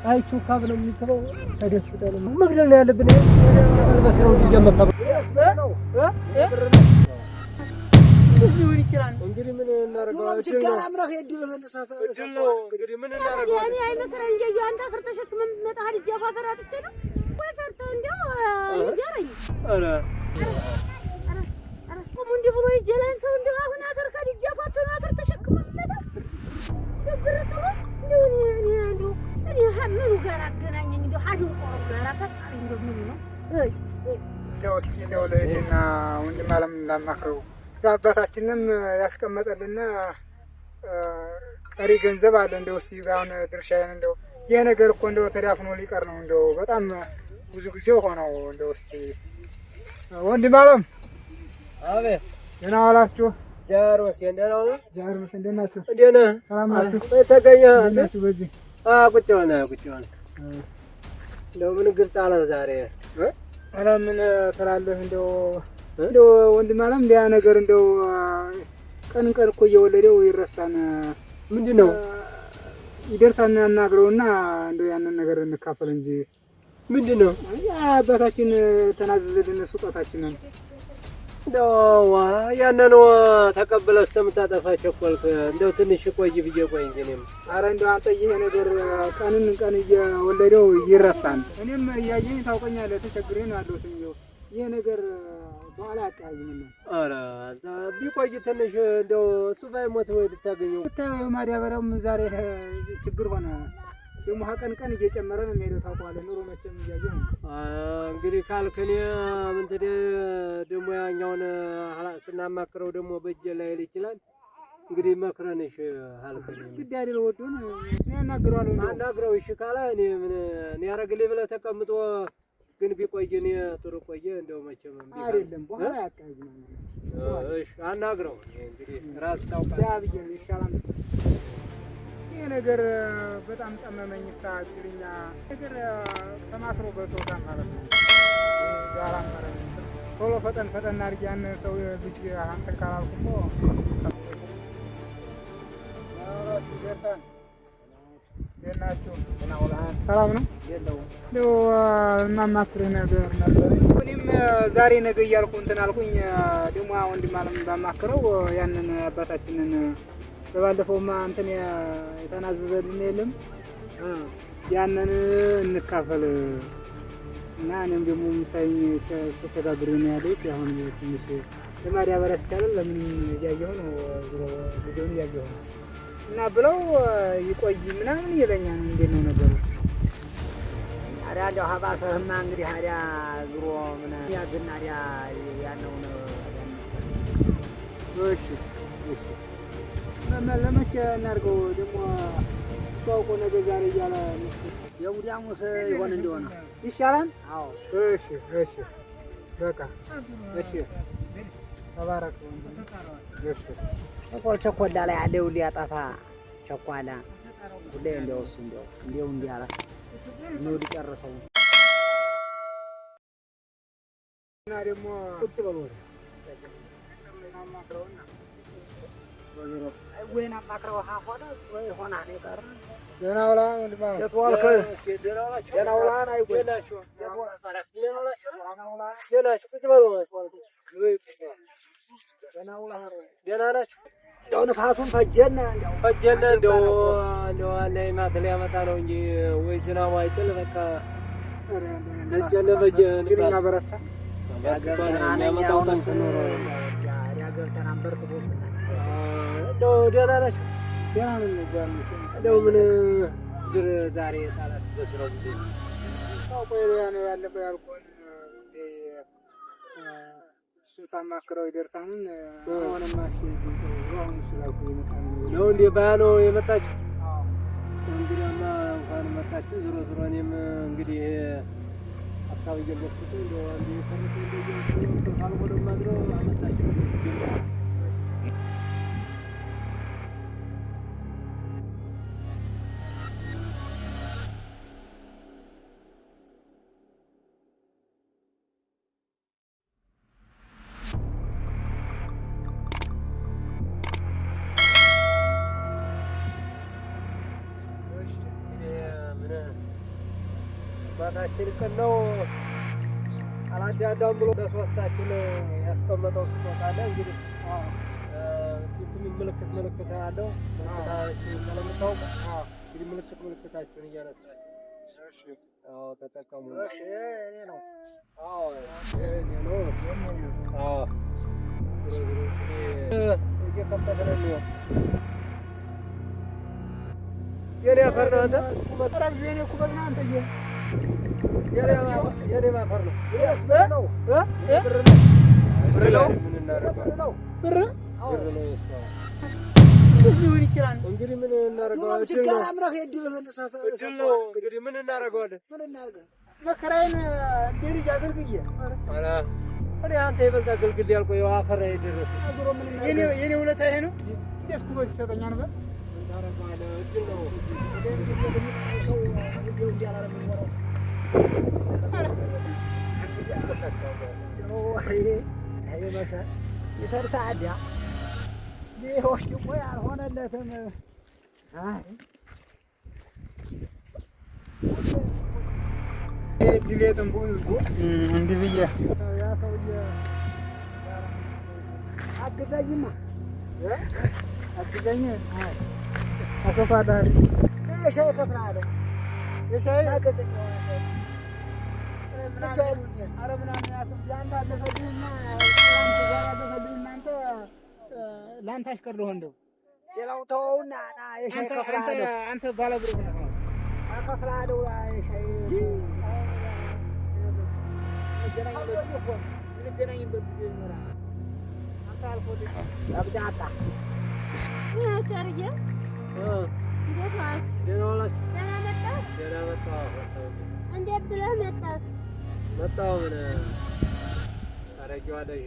አይቼው ካብ ነው የሚገባው። ተደፍጠን መግደል ነው ያለብን። በስራው ሊጀመር ነው ሊሆን ይችላል። እንግዲህ ምን እናደርገዋለን? ችግር አምረህ የድል መነሳት ነው። እንግዲህ ምን እናደርገዋለን? እኔ አይመከረኝ እንጂ አንተ አፈር ተሸክመህ የምትመጣ ልጅ አፈር አጥቼ ነው ወይ ፈርተህ እንደው ንገረኝ። ኧረ ቁሙ እንዲህ ብሎ ይጀላል ሰው እንደው አሁን አፈር ከልጅ አፋቱ ነው አፈር ተሸክመህ የምትመጣ ድብርት ነው እንደው እኔ ምኑ ጋር አገናኘኝ? እንደው ሀዲን ቆሮ ጋር ፈጣሪ እንደው ምን ነው እንደው እስኪ እንደው ለእኔና ወንድም አለም እንዳማክረው አባታችንም ያስቀመጠልና ቀሪ ገንዘብ አለ። እንደው እስኪ አሁን ድርሻዬን እንደው ይሄ ነገር እኮ እንደው ተዳፍኖ ሊቀር ነው። እንደው በጣም ብዙ ጊዜ ሆነው። እንደው እስኪ ወንድም አለም። አቤት። ደህና ዋላችሁ? ጃርወስ እንደና ነው። ጃርወስ እንደና ናችሁ? እንደና ሰላም ናችሁ? ተገኘ እንደናችሁ? በዚህ ቁጭ ሆነ እንደው ምን ግልጽ አለ ዛሬ? ኧረ ምን ትላለህ? እንደው ወንድም አለም እንዲያ ነገር እንደው ቀን እኮ እየወለደው ይረሳን። ምንድነው ይደርሳና ያናግረውና እንደው ያንን ነገር እንካፈል እንጂ ምንድነው? አባታችን ተናዘዘልን ስጦታችንን እንደው ያንን ተቀብለህ እስከምታጠፋ ቸኮልክ። እንደው ትንሽ ቆይ ብዬ ቆይ እንጂ እኔም ኧረ እንደው አንተ ይሄ ነገር ቀን እየወለደው ይረሳን። እኔም እያየኝ ታውቀኛለህ፣ ተቸግሬ ነው ያለሁት። ይሄ ነገር በኋላ አቃይም ነው። ኧረ ቢቆይ ትንሽ እንደው እሱ ባይሞት ወይ ልታገኘው ብታየው ማዳበሪያውም ዛሬ ችግር ሆነ። ደግሞ ቀን እየጨመረ ነው የሚሄደው። ታውቀዋለህ ኑሮ መቼም እያየህ ነው። እንግዲህ ካልክ እኔ ምን ደግሞ ያኛውን ስናማክረው ደግሞ በእጄ ላይ ይችላል። እንግዲህ መክረንሽ አልከኝ ግድ አይደል ወዶን እኔ አናግረዋለሁ። አናግረው እሺ ካለ እኔ ምን ያረግልኝ ብለህ ተቀምጦ ግን ቢቆይ እኔ ጥሩ ቆየ። እንደው መቼም አይደለም በኋላ ያቃይም ነው። እሺ አናግረው። እንግዲህ ራስ ታውቃለህ። ያብዬ ይሻላል። ይሄ ነገር በጣም ጠመመኝ። ሳጅልኛ ነገር ተማክሮ በተወታ ማለት ነው። ጋራ ማለት ቶሎ ፈጠን አድርጊ ያን ሰው ልጅ አንተ ካላልኩ ደርሰን ሰላም ነው። እንደው እናማክርህ ነገር ነበር። እኔም ዛሬ ነገ እያልኩ እንትን አልኩኝ። ደግሞ ወንድም አለም ባማክረው ያንን አባታችንን በባለፈውማ እንትን የተናዘዘልን የለም ያንን እንካፈል እና እኔም ደግሞ የምታይኝ ተቸጋግሬ ነው ያለሁት። አሁን ትንሽ ለማዳበሪያ ሲቻለን ለምን እያየሁ ነው ጊዜውን እያየሁ ነው እና ብለው ይቆይ ምናምን ይለኛል። እንዴት ነው ነገሩ? ታዲያ እንደው ሀባሰህማ እንግዲህ ታዲያ ዙሮ ምን ያዝና ታዲያ ያነው ነው። እሺ ለመቼ እናድርገው? ደግሞ እሱ አውቆ ነገ ዛሬ እያለ የእሑድ ሐሙስ ይሆን እንደሆነ ይሻላል። አዎ እሺ በቃ እሺ ተባረክ። እሺ ቸኮላ ላይ ያለው ሊያጠፋ ቸኳላ ሁሌ እንደው እሱ እንደው እንዲያለ ነው ሊጨርሰው እና ደግሞ ቁጭ በሉ አማክረውና ወይና አማክረው ሆነ ወይ ሆና ነው ቀር ደህና ውላ ወንድማ የተዋልከ ደህና ውላ አይጎላችሁ ደህና ናችሁ? እንደው ንፋሱን ፈጀነ እንደው ዋና ማት ሊያመጣ ነው እንጂ ወይ ዝናቡ አይጥል በቃ ነጨነ በጀን ግሪና በረታ ያመጣው ተንሰኖር ያገርተን አንበርክቦት እንደው ደህና ናችሁ? ደህና ነን። እንደው ምን ድር ዛሬ ሳላት በስራው ጊዜ ቆይ ነው ያለፈው ያልኩህን እሱን ሳማክረው ይደርሳል። አሁንማ እሺ አሁን እሱ ጋር ነው እንዴ ባያኖ የመጣችው? እንግዲህማ እንኳን መጣችሁ። ዞሮ እኔም እንግዲህ ሀሳብ እየገለጽኩት እንደው አንዴ ከመቶ እንደዚህ ሳልሆነ ማድረው አመጣችሁ። አባታችን ቀን ነው አላዳዳም ብሎ ለሶስታችን ያስቀመጠው ስጦታ አለ። እንግዲህ ምልክት አለው። ምልክታችን ስለምታውቅ እንግዲህ ምልክታችሁን እያነሳችሁ እሺ። አዎ ተጠቀሙ። እሺ እኔ ነው። አዎ እኔ ነው። አዎ እየከፈተን ነው። የኔ አፈር ነው አንተ ቁመት የኔ ቁመት ነው አንተ የኔ ማፈር ነው። ይሄስ ብር ነው ብር ነው ብር ነው ምን እናደርጋለን? ብር ነው ሊሆን ይችላል። እንግዲህ ምን እናደርጋለን? ችግር አምረህ የድልህን ሰፈ እድል ነው። እንግዲህ ምን እናደርጋለን? ምን እናደርጋለን? መከራዬን እንደ ልጅ አገልግዬ ኧረ እኔ አንተ ይበልጥ አገልግል ያልኩህ ያው አፈር አይደረስ አዝሮ ምን እናደርጋለን? የኔ ውለታ ይሄ ነው። እንዴት ኩበት ይሰጠኛል? በል ምን ታደርጋለህ? እድል ነው። እንግዲህ ሰው እንዲያላረ የሚኖረው ይሰርሳዳ ይሄዎች ደግሞ ያልሆነለትም ድሌትም እንዲህ ብዬ ያ ሰውዬ አግዘኝማ አግዘኝ አሰፋዳሪ ሻይ ከፍራለ የሻይ አገዘኝ ለአንተ አሽከር ልሆን እንደው ሌላው ተወውና የሻይ ከፍላለሁ። አንተ ባለብር ሆነህ ነው ከፍላለሁ። የሻይ እንገናኝበት ጊዜ ይኖራል። አንተ አልፎልኝ አብዳታ ጨርዬ እንዴት ዋልክ? ደህና ዋላችሁ? ደህና መጣህ? ደህና መጣሁ። እንዴት ብለህ መጣህ? መጣሁ ምን ታረጊዋለሽ?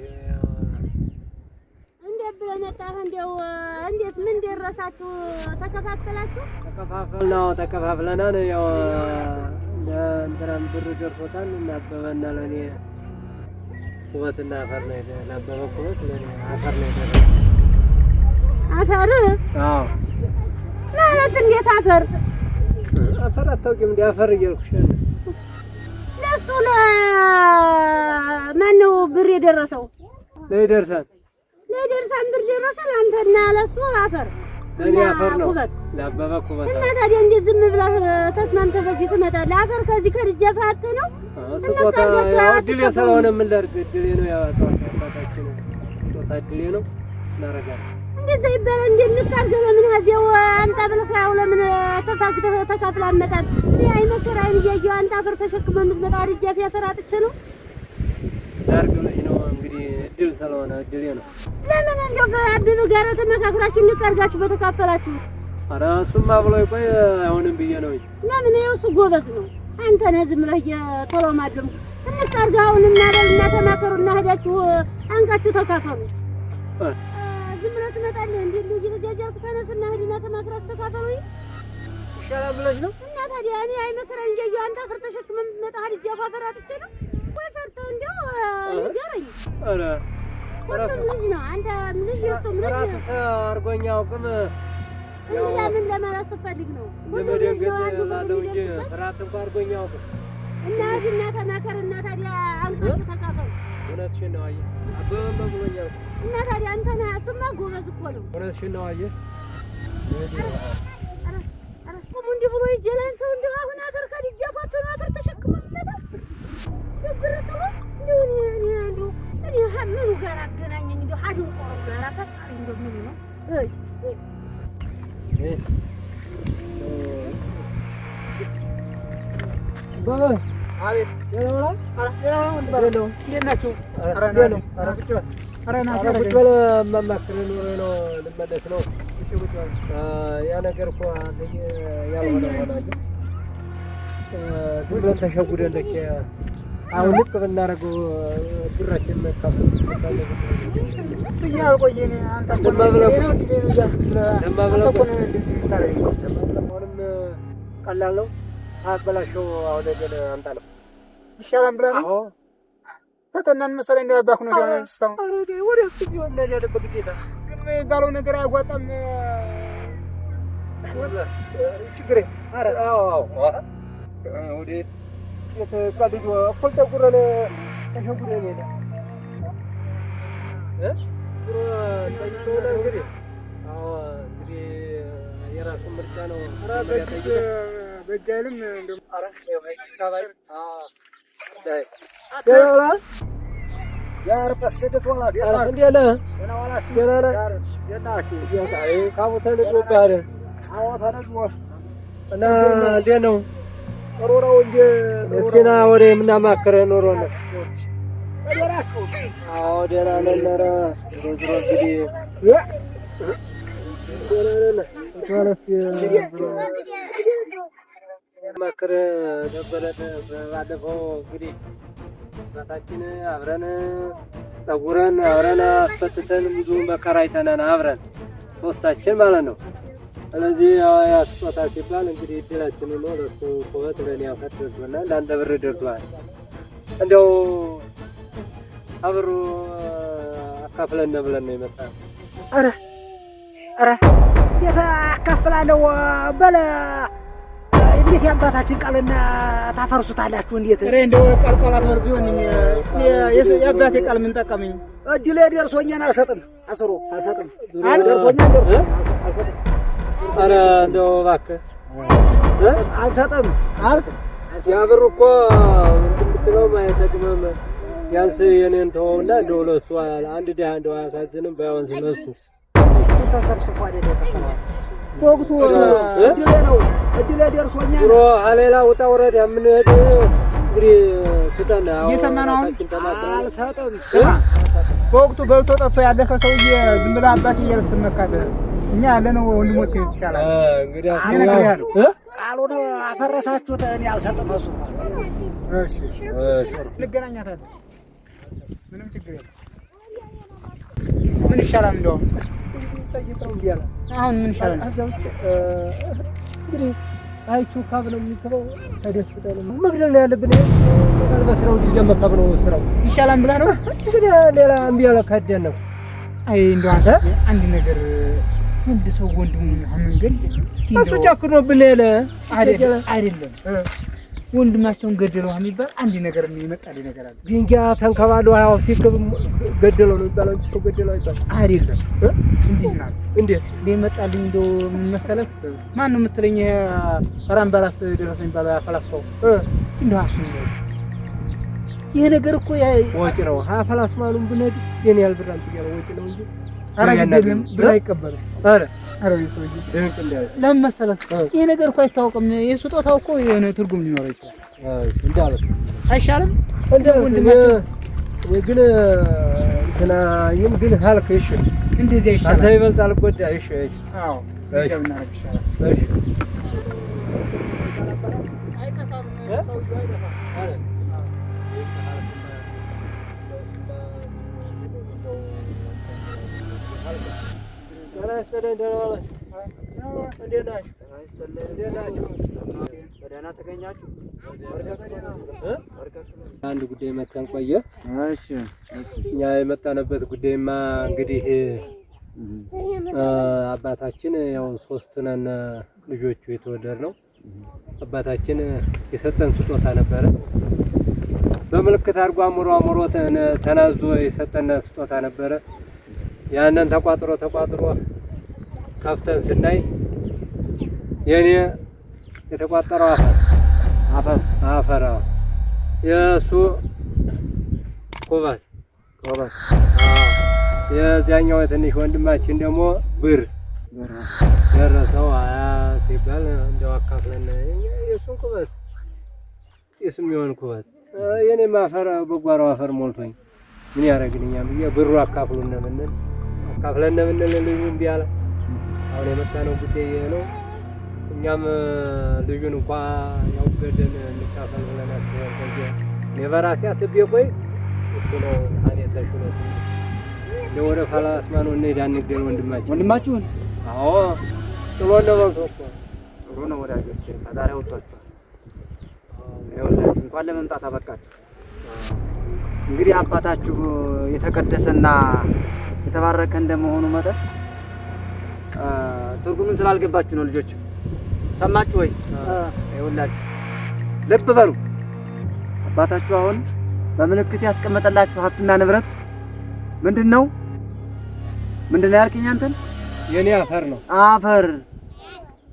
እንዴት ብለህ መጣህ? እንደው እንዴት ምን ደረሳችሁ? ተከፋፈላችሁ? ተከፋፍለናል። ያው ለእንትናም ብር ደርሶታል እና አበበና ለእኔ ኩበትና አፈር ነው ለአበበ ኩበት ለእኔ አፈር ነው የደረሰው። አፈር? አዎ ማለት እንዴት አፈር? አፈር አታውቂም? እንደ አፈር እያልኩሽ ያለ ለእሱ ለማነው ብር የደረሰው? ለይደርሳል ብር ደረሰ። ለአንተና ለእሱ አፈር ለእኔ አፈር ነው ኩበት ለአበበ ኩበት። እና ታዲያ እንዴት ዝም ብለህ ተስማምተህ በዚህ ትመጣለህ? አፈር ከዚህ ከድጃፍ አትህ ነው ስጦታ እድሌ ስለሆነ ምን ላድርግ? እድሌ ነው ያወጣው አባታችን ስጦታ እድሌ ነው እናደርጋለን። እንደዛ ይባላል። እንዴት እንካርገው? ለምን ሀዚያው አንተ ብለህ ያው ለምን ተፋግተህ ተካፍለህ አትመጣም? እኔ አይመከራይን እያየሁ አንተ አፈር ተሸክመህ የምትመጣ ድጃፍ አፈር አጥቼ ነው ዳርግ ብለሽ ነው እንግዲህ እድል ስለሆነ እድሌ ነው። ለምን እንደው አበበ ጋር ተመካክራችሁ እንካርጋችሁ በተካፈላችሁ? ኧረ እሱማ ብሎ ይቆይ አይሆንም ብዬ ነው። ለምን ይኸው እሱ ጎበዝ ነው። አንተ ነህ ዝም ብለህ ቶሎ ማደም እንካርጋ። አሁን እናበልና ተማከሩና ሄዳችሁ አንቃችሁ ተካፈሉ። ዝም ብለህ ትመጣለህ እንዴ? እንዴ እየተጃጃልኩ ተነስና ሄድና ተማክራችሁ ተካፈሉ ይሻላል ብለሽ ነው? እና ታዲያ እኔ አይመከራኝ እንጂ አንተ አፈር ተሸክመህ የምትመጣ ድጃፍ አፈር አጥቼ ነው ወይ? ፈርተህ እንደው ንገረኝ። ኧረ ሁሉም ልጅ ነው። አንተ ልጅ የእሱም ልጅ እራትስ አድርጎኝ አያውቅም። እንግዲህ ምን ለማለት ስትፈልግ ነው? ሁሉም ልጅ ነው። አንዱ ላለው እንጂ እራት እንኳን አድርጎኝ አያውቅም። እና ሂድና ተማከርና ታዲያ አንቃችሁ ተካፈሉ። እውነትሽን ነው አየህ። አበበማ ብሎኛል እና ታዲያ አንተ ነህ። እሱማ ጎበዝ እኮ ነው። እውነትሽን ነው አየህ። ቁሙ እንዲህ ብሎ ይጀላል ሰው እንደው አሁን አፈር ከድጃፍ አቶ ነው አፈር ተሸክሞ የሚመጣው ደብረተው እንደው እኔ ምኑ ጋር አገናኘኝ? እንደው ሀዱን ቆሮ ጋር ፈጣሪ እንደው ምኑ ነው? ባባ አቤት ደህና እንዴት ናችሁ? ቁጭ በል የማማክርህ ኑሮ ነው ልመለስ ነው። ያ ነገር እኮ አንተዬ ያልሆነ ሆነ ዝም ብለን ተሸጉደን ልክ አሁን ልቅ ብናደርገው ብራችን መካፈል አሁንም ቀላል ነው። አበላሸው አሁን ግን አምጣ ነው ይሻላል ብለህ ነው? ፈተናን መሰለኝ እንደባኩ ነው ያለው። ወደፊት ቢሆን ነው ያለበት ግዴታ ግን የሚባለው ነገር አያጓጣም። ችግር አረ አዎ ወዴት የተቀልዶ እኩል ተጉረን ተሸጉረን ሄደ እንግዲህ እንግዲህ የራሱ ምርጫ ነው። በእጅ አይልም እንደውም እስኪና ወደ የምናማክረህ ኑሮ ነው። አዎ ደህና ነን። ኧረ ዞሮ እንግዲህ ማክር ነበረ። ባለፈው እንግዲህ እናታችን አብረን ጠጉረን አብረን አስፈትተን ብዙ መከራ አይተናል አብረን ሶስታችን ማለት ነው። ስለዚህ ያ ስጦታ ሲባል እንግዲህ እድላችን ነው። ለሱ ቆት ለኔ ያፈጥርና ለአንድ ብር ደርሷል። እንደው አብሩ አካፍለን ብለን ነው የመጣው። ኧረ አካፍላለሁ በለ እንዴት የአባታችን ቃልና ታፈርሱታላችሁ? እንዴት እንደው ቃል ቢሆን የአባቴ ቃል ምን ጠቀመኝ? እጅ ላይ ደርሶኛል። አልሰጥም አልሰጥም። ደርሶኛል አልሰጥም። ኧረ እንደው እባክህ አልሰጥም። ሲያብር እኮ እንድትለው ማየት ጠቅመም ያንስ የኔን ተወውና እንደው ለእሱ አንድ ድሀ እንደው አያሳዝንም? ባይሆን ስለሱ ተሰብስቦ አይደለ ወቅቱ እድሌ ደርሶኛል። ኑሮ ሌላ ውጣ ውረድ የምንሄድ እንግዲህ ስጠን። እየሰማነው አልሰጥም። በወቅቱ በልቶ ጠጥቶ ያለፈ ሰውዬ ዝም ብለህ አባቴ እያልክ ትመካለህ። እኛ ያለነው ወንድሞች ይሻላል። እንግዲህ ቃሉን አፈረሳችሁት። እኔ አልሰጥም። እሱ እንገናኛታለን። ምንም ችግር የለም። ምን ይሻላል? እንደውም አሁን ምን ይሻላል? እንግዲህ አይቼው ካብ ነው የሚገባው። ተደፍተን መግደል ነው ያለብን። በስራው ሊጀመር ነው ስራው ይሻላል ብለህ ነው እንግዲህ ሌላ እምቢ ያለ ካደን ነው። አይ እንደው አንድ ነገር ወንድ ሰው ወንድሙ መንገድ እስኪ እሱ ጨክኖ ብለለ አይደለም ወንድማቸውን ገደለው የሚባል አንድ ነገር የሚመጣልኝ ነገር አለ። ድንጋይ ተንከባሎ ያው ሲከብ ገደለው ነው የሚባለው እንጂ ሰው ገደለው አይባል አይደለም። እንዴት ሊመጣልኝ እንደው ምን መሰለህ? ማን ነው የምትለኝ? ራምባላስ ደረሰ የሚባለው ያፈላስፈው እንደው አሱ ይሄ ነገር እኮ ወጪ ነው። አፈላስ ማሉን ብነድ የኔ ያልብር አንተ ወጪ ነው እንጂ አራግደለም ብር አይቀበልም። ኧረ ይሰውጂ ደንቅ እንዳለ ለምን መሰለህ? ይሄ ነገር እኮ አይታወቅም። የስጦታው እኮ የሆነ ትርጉም ሊኖረው ይችላል። እንዳለ አይሻልም? እንደ ወንድማችን ግን እንትና ይም ግን ሀልክ እሺ፣ እንደዚህ አይሻልም? አንተ ይበልጣል ጎዳ። እሺ አዎ እንደዚህ ብናረግ ይሻላል። እሺ አይጠፋም፣ ሰውዬው አይጠፋም። አረ አንድ ጉዳይ መተን ቆየ። እሺ እኛ የመጣንበት ጉዳይማ እንግዲህ አባታችን ያው ሶስት ነን ልጆቹ የተወለድነው። አባታችን የሰጠን ስጦታ ነበረ። በምልክት አድርጎ አምሮ ተናዞ የሰጠን ስጦታ ነበረ። ያንን ተቋጥሮ ከፍተን ስናይ የኔ የተቋጠረው አፈር የእሱ ኩበት የዚያኛው የትንሽ ወንድማችን ደግሞ ብር ደረሰው ሲባል እንደው አካፍለን የእሱን ኩበት ጢስም የሆን ኩበት የኔም አፈር በጓሮ አፈር ሞልቶኝ ምን ያደርግልኛል ብዬ ብሩ አካፍለን ብንል ልጁ እምቢ አለ። አሁን የመጣነው ጉዳይ ይሄ ነው። እኛም ልጁን እንኳን ያው ገደን እንካፈል ብለን አስበን ቆየ። እኔ በራሴ አስቤ ቆይ እሱ ነው እኔ ተሽሎት ወደ ፈላስማኑ እንሄድ አንገል ወንድማችሁን አዎ ጥሎን ነው በልቶ እኮ ጥሩ ነው ወዳጆቼ። ፈጣሪ ወጣችሁ ይኸውላችሁ እንኳን ለመምጣት አበቃችሁ። እንግዲህ አባታችሁ የተቀደሰና የተባረከ እንደመሆኑ መጠን ትርጉሙን ስላልገባችሁ ነው ልጆች። ሰማችሁ ወይ? ይኸውላችሁ ልብ በሉ። አባታችሁ አሁን በምልክት ያስቀመጠላችሁ ሀብትና ንብረት ምንድን ነው? ምንድን ነው ያልከኝ አንተን? የኔ አፈር ነው። አፈር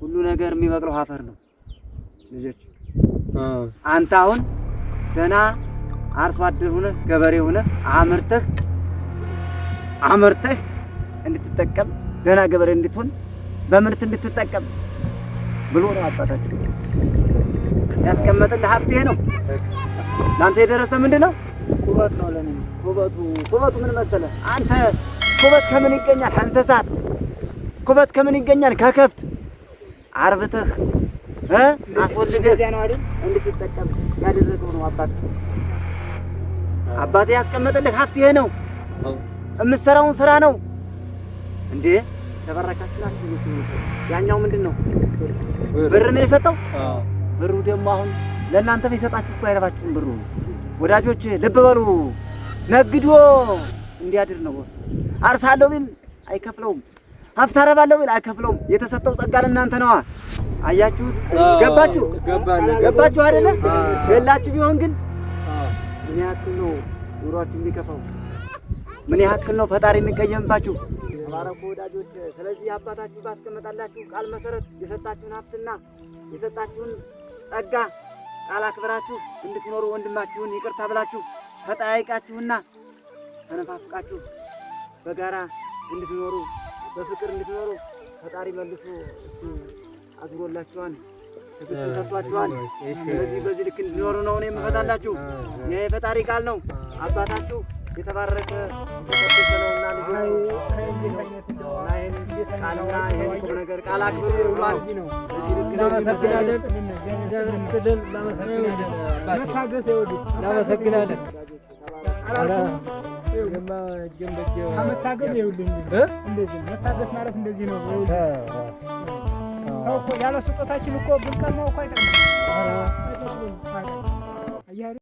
ሁሉ ነገር የሚበቅለው አፈር ነው። ልጆች አንተ አሁን ደህና አርሶ አደር ሆነህ ገበሬ ሆነህ አመርተህ እንድትጠቀም ደህና ገበሬ እንድትሆን በምርት እንድትጠቀም ብሎ ነው አባታችሁ ያስቀመጠልህ። ሀብት ይሄ ነው። ለአንተ የደረሰ ምንድን ነው? ኩበት ነው ለኔ። ኩበቱ ምን መሰለህ አንተ? ኩበት ከምን ይገኛል? እንስሳት። ኩበት ከምን ይገኛል? ከከብት አርብተህ አስወልደህ እንድትጠቀም ያደረገው ነው አባትህ ያስቀመጠልህ ሀብት ይሄ ነው። የምትሰራውን ስራ ነው እንዴ? ተበረካችኋል። ያኛው ምንድን ነው? ብር ነው የሰጠው። ብሩ ደግሞ አሁን ለእናንተ ቢሰጣችሁ እኮ አይረባችሁም ብሩ። ወዳጆች ልብ በሉ። ነግዶ እንዲያድር ነው። አርሳለሁ ቢል አይከፍለውም። ሀብት አረባለሁ ቢል አይከፍለውም። የተሰጠው ጸጋ ለእናንተ ነዋ። አያችሁት? ገባችሁ አይደለ? ገላችሁ ቢሆን ግን ምን ያክል ነው ኑሯችሁ የሚከፋው? ምን ያክል ነው ፈጣሪ የሚቀየምባችሁ? ተባረኩ ወዳጆች። ስለዚህ አባታችሁ ባስቀመጣላችሁ ቃል መሰረት የሰጣችሁን ሀብትና የሰጣችሁን ጸጋ ቃል አክብራችሁ እንድትኖሩ ወንድማችሁን ይቅርታ ብላችሁ ተጠያይቃችሁና ተነፋፍቃችሁ በጋራ እንድትኖሩ በፍቅር እንድትኖሩ ፈጣሪ መልሶ እሱ አዝሮላችኋል፣ ትዕግስት ሰጥቷችኋል። ስለዚህ በዚህ ልክ እንድትኖሩ ነው እኔ የምፈታላችሁ። ይሄ የፈጣሪ ቃል ነው። አባታችሁ የተባረከ የተቀደሰ ነውና ልጆች ይሄን ቃልና ይሄን ቁም ነገር ቃል አክብሩ ብሏል። እናመሰግናለን። እናመሰግናለን። መታገስ ይኸውልህ እንደዚህ መታገስ ማለት እንደዚህ ነው። ሰው እኮ ያለ ስጦታችን እኮ ብንቀማው እኮ አይጠቅምም።